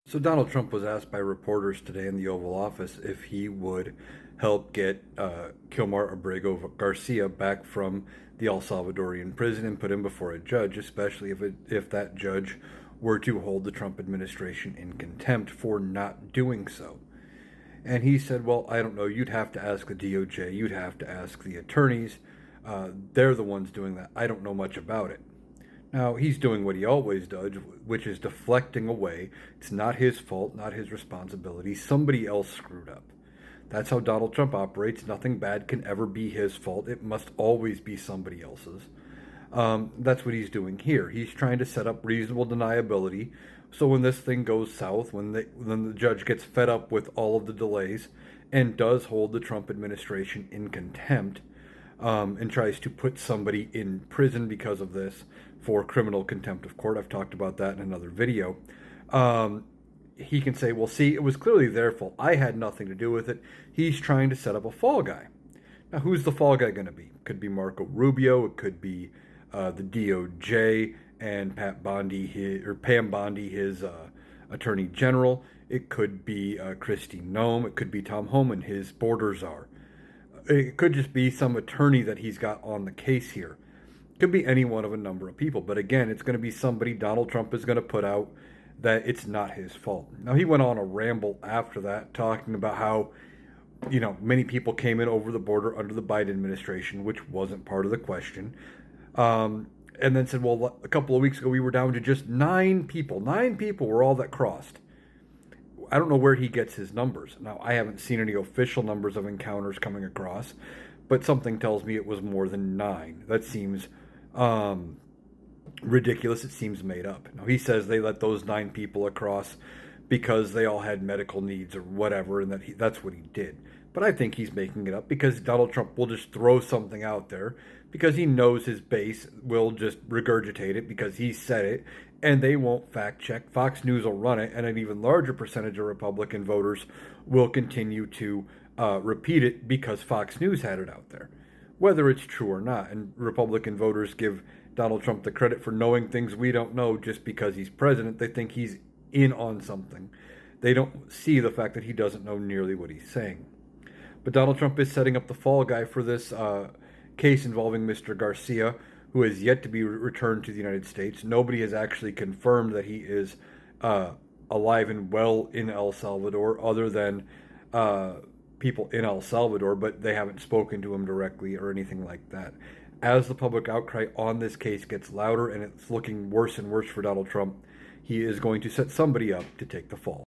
So Donald Trump was asked by reporters today in the Oval Office if he would help get Kilmar Abrego Garcia back from the El Salvadorian prison and put him before a judge, especially if that judge were to hold the Trump administration in contempt for not doing so. And he said, well, I don't know. You'd have to ask the DOJ. You'd have to ask the attorneys. They're the ones doing that. I don't know much about it. Now, he's doing what he always does, which is deflecting away. It's not his fault, not his responsibility. Somebody else screwed up. That's how Donald Trump operates. Nothing bad can ever be his fault. It must always be somebody else's. That's what he's doing here. He's trying to set up reasonable deniability. So when this thing goes south, when the judge gets fed up with all of the delays and does hold the Trump administration in contempt, and tries to put somebody in prison because of this for criminal contempt of court. I've talked about that in another video. He can say, well, see, it was clearly their fault. I had nothing to do with it. He's trying to set up a fall guy. Now, who's the fall guy going to be? It could be Marco Rubio. It could be the DOJ and Pam Bondi, his attorney general. It could be Kristi Noem. It could be Tom Homan, his border czar. It could just be some attorney that he's got on the case here. It could be any one of a number of people. But again, it's going to be somebody Donald Trump is going to put out that it's not his fault. Now, he went on a ramble after that, talking about how, many people came in over the border under the Biden administration, which wasn't part of the question. And then said, well, a couple of weeks ago, we were down to just 9 people. 9 people were all that crossed. I don't know where he gets his numbers. Now, I haven't seen any official numbers of encounters coming across, but something tells me it was more than 9. That seems ridiculous. It seems made up. Now, he says they let those 9 people across because they all had medical needs or whatever, and that's what he did. But I think he's making it up because Donald Trump will just throw something out there because he knows his base will just regurgitate it because he said it, and they won't fact check. Fox News will run it, and an even larger percentage of Republican voters will continue to repeat it because Fox News had it out there, whether it's true or not. And Republican voters give Donald Trump the credit for knowing things we don't know just because he's president. They think he's in on something. They don't see the fact that he doesn't know nearly what he's saying. But Donald Trump is setting up the fall guy for this case involving Mr. Garcia, who has yet to be returned to the United States. Nobody has actually confirmed that he is alive and well in El Salvador, other than people in El Salvador, but they haven't spoken to him directly or anything like that. As the public outcry on this case gets louder and it's looking worse and worse for Donald Trump, he is going to set somebody up to take the fall.